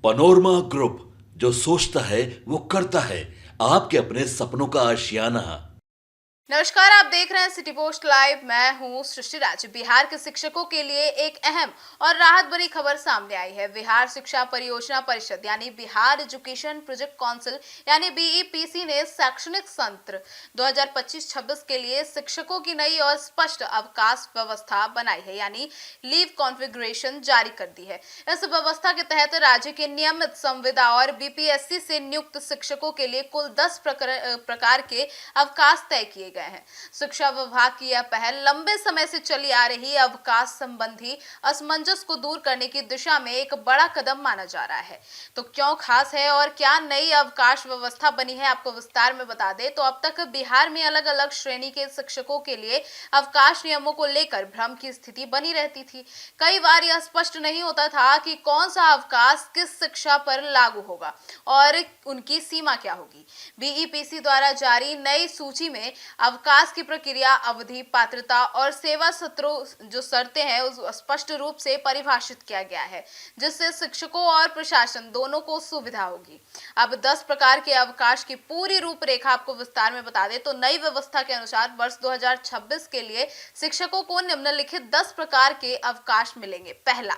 Panorama group, जो सोचता है वो करता है। आपके अपने सपनों का आशियाना। नमस्कार, आप देख रहे हैं सिटी पोस्ट लाइव। मैं हूं सृष्टि राज। बिहार के शिक्षकों के लिए एक अहम और राहत भरी खबर सामने आई है। बिहार शिक्षा परियोजना परिषद यानी बिहार एजुकेशन प्रोजेक्ट काउंसिल यानी बीईपीसी ने शैक्षणिक सत्र 2025-26 के लिए शिक्षकों की नई और स्पष्ट अवकाश व्यवस्था बनाई है, यानी लीव कॉन्फ़िगरेशन जारी कर दी है। इस व्यवस्था के तहत राज्य के नियमित संविदा और बीपीएससी से नियुक्त शिक्षकों के लिए कुल 10 प्रकार के अवकाश तय किए गए हैं। शिक्षा विभाग की यह पहल लंबे समय से चली आ रही अवकाश संबंधी असमंजस को दूर करने की दिशा में एक बड़ा कदम माना जा रहा है। तो क्यों खास है और क्या नई अवकाश व्यवस्था बनी है, आपको विस्तार में बता दें तो अब तक बिहार में अलग अलग श्रेणी के शिक्षकों के लिए अवकाश नियमों को लेकर भ्रम की स्थिति बनी रहती थी। कई बार यह स्पष्ट नहीं होता था कि कौन सा अवकाश किस शिक्षा पर लागू होगा और उनकी सीमा क्या होगी। बीईपीसी द्वारा जारी नई सूची में अवकाश की प्रक्रिया, अवधि, पात्रता और सेवा सत्रों जो शर्तें हैं उस स्पष्ट रूप से परिभाषित किया गया है, जिससे शिक्षकों और प्रशासन दोनों को सुविधा होगी। अब 10 प्रकार के अवकाश की पूरी रूपरेखा आपको विस्तार में बता दें तो नई व्यवस्था के अनुसार वर्ष 2026 के लिए शिक्षकों को निम्नलिखित 10 प्रकार के अवकाश मिलेंगे। पहला,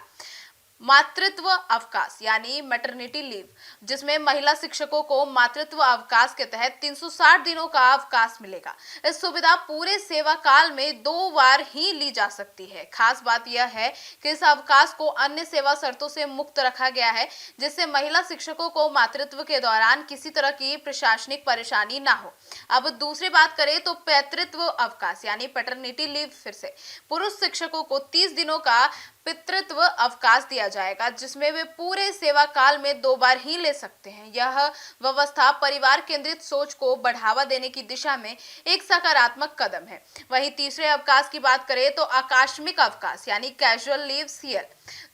मातृत्व अवकाश यानी मैटरनिटी लीव, जिसमें महिला शिक्षकों को मातृत्व अवकाश के तहत 360 दिनों का अवकाश मिलेगा। इस सुविधा पूरे सेवा काल में 2 बार ही ली जा सकती है। खास बात यह है कि इस अवकाश को अन्य सेवा शर्तों से मुक्त रखा गया है, जिससे महिला शिक्षकों को मातृत्व के दौरान किसी तरह की प्रशासनिक परेशानी ना हो। अब दूसरी बात करें तो पैतृत्व अवकाश यानी पैटर्निटी लीव, फिर से पुरुष शिक्षकों को 30 दिनों का पितृत्व अवकाश दिया जाएगा, जिसमें वे पूरे सेवा काल में 2 बार ही ले सकते हैं। यह व्यवस्था परिवार केंद्रित सोच को बढ़ावा देने की दिशा में एक सकारात्मक कदम है। वहीं तीसरे अवकाश की बात करें तो आकस्मिक अवकाश यानी कैजुअल लीव सीएल।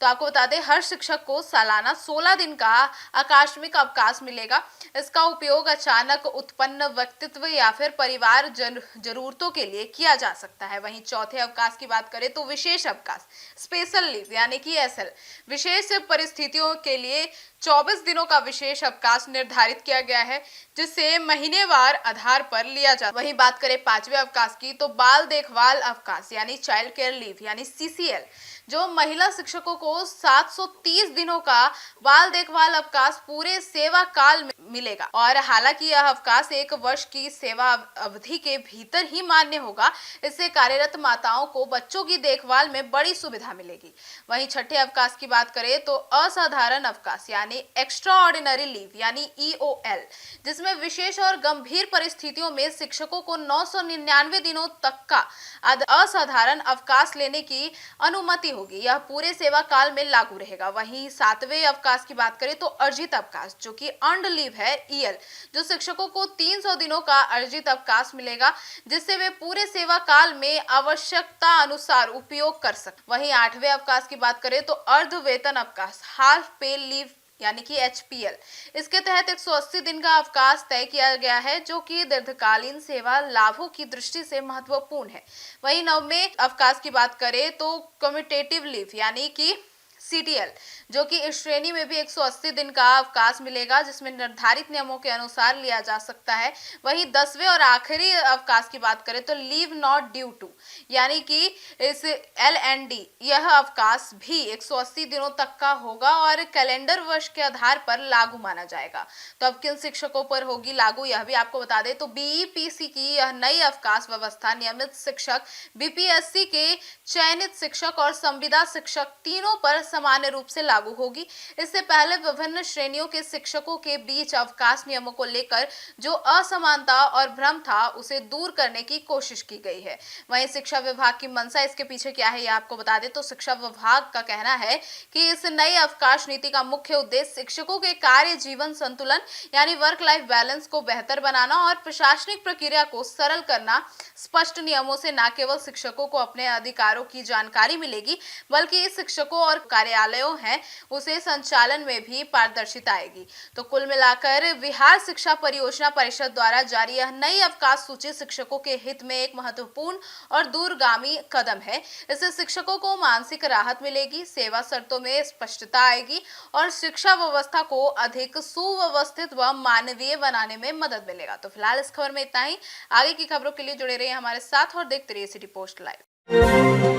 तो आपको बता दें हर शिक्षक को सालाना 16 दिन का आकस्मिक अवकाश मिलेगा। इसका उपयोग अचानक उत्पन्न व्यक्तित्व या फिर परिवार जरूरतों के लिए किया जा सकता है। वहीं चौथे अवकाश की बात करें तो विशेष अवकाश स्पेशल लीव यानी कि एसएल, विशेष परिस्थितियों के लिए 24 दिनों का विशेष अवकाश निर्धारित किया गया है, जिसे महीनेवार आधार पर लिया जाता है। वहीं बात करें पांचवें अवकाश की तो बाल देखभाल अवकाश यानी चाइल्ड केयर लीव यानी सीसीएल, जो महिला शिक्षकों को 730 दिनों का बाल देखभाल अवकाश पूरे सेवा काल में मिलेगा। और हालांकि यह अवकाश 1 वर्ष की सेवा अवधि के भीतर ही मान्य होगा। इससे कार्यरत माताओं को बच्चों की देखभाल में बड़ी सुविधा मिलेगी। वहीं छठे अवकाश की बात करें तो असाधारण अवकाश यानी एक्स्ट्रा ऑर्डिनरी लीव यानी ईओएल, जिसमें विशेष और गंभीर परिस्थितियों में शिक्षकों को 999 दिनों तक का असाधारण अवकाश लेने की अनुमति होगी। यह पूरे सेवा काल में लागू रहेगा। वहीं सातवें अवकाश की बात करें तो अर्जित अवकाश, जो कि अर्न्ड लीव है ईएल, जो शिक्षकों को 300 दिनों का अर्जित अवकाश मिलेगा, जिससे वे पूरे सेवा काल में आवश्यकता अनुसार उपयोग कर सकते। वहीं आठवें अवकाश की बात करें तो अर्ध वेतन अवकाश हाफ पे लीव यानी कि एचपीएल, इसके तहत 180 दिन का अवकाश तय किया गया है, जो कि दीर्घकालीन सेवा लाभों की दृष्टि से महत्वपूर्ण है। वहीं नौवें अवकाश की बात करें तो कम्यूटेटिव लीव यानी कि सीटीएल, जो कि इस श्रेणी में भी 180 दिन का अवकाश मिलेगा, जिसमें निर्धारित नियमों के अनुसार लिया जा सकता है। वहीं 10वें और आखिरी अवकाश की बात करें तो लीव नॉट ड्यू टू यानी कि इस एलएनडी, यह अवकाश भी 180 दिनों तक का होगा और कैलेंडर वर्ष के आधार पर लागू माना जाएगा। तो अब किन शिक्षकों पर होगी लागू, यह भी आपको बता दें तो बीईपीसी की यह नई अवकाश व्यवस्था नियमित शिक्षक, बीपीएससी के चयनित शिक्षक और संविदा शिक्षक तीनों पर सामान्य रूप से लागू होगी। इससे पहले विभिन्न श्रेणियों के शिक्षकों के बीच अवकाश नियमों को लेकर जो असमानता और भ्रम था, उसे दूर करने की कोशिश की गई है। वहीं शिक्षा विभाग की मंशा इसके पीछे क्या है, यह आपको बता दें तो शिक्षा विभाग का कहना है कि इस नई अवकाश नीति का मुख्य उद्देश्य शिक्षकों के कार्य जीवन संतुलन यानी वर्क लाइफ बैलेंस को बेहतर बनाना और प्रशासनिक प्रक्रिया को सरल करना। स्पष्ट नियमों से न केवल शिक्षकों को अपने अधिकारों की जानकारी मिलेगी, बल्कि शिक्षकों और कार्यालयों हैं उसे संचालन में भी पारदर्शिता आएगी। तो कुल मिलाकर बिहार शिक्षा परियोजना परिषद द्वारा जारी यह नई अवकाश सूची शिक्षकों के हित में एक महत्वपूर्ण और दूरगामी कदम है। इससे शिक्षकों को मानसिक राहत मिलेगी, सेवा शर्तों में स्पष्टता आएगी और शिक्षा व्यवस्था को अधिक सुव्यवस्थित व मानवीय बनाने में मदद मिलेगा। तो फिलहाल इस खबर में इतना ही। आगे की खबरों के लिए जुड़े रहिए हमारे साथ और देखते रहिए सिटी पोस्ट लाइव।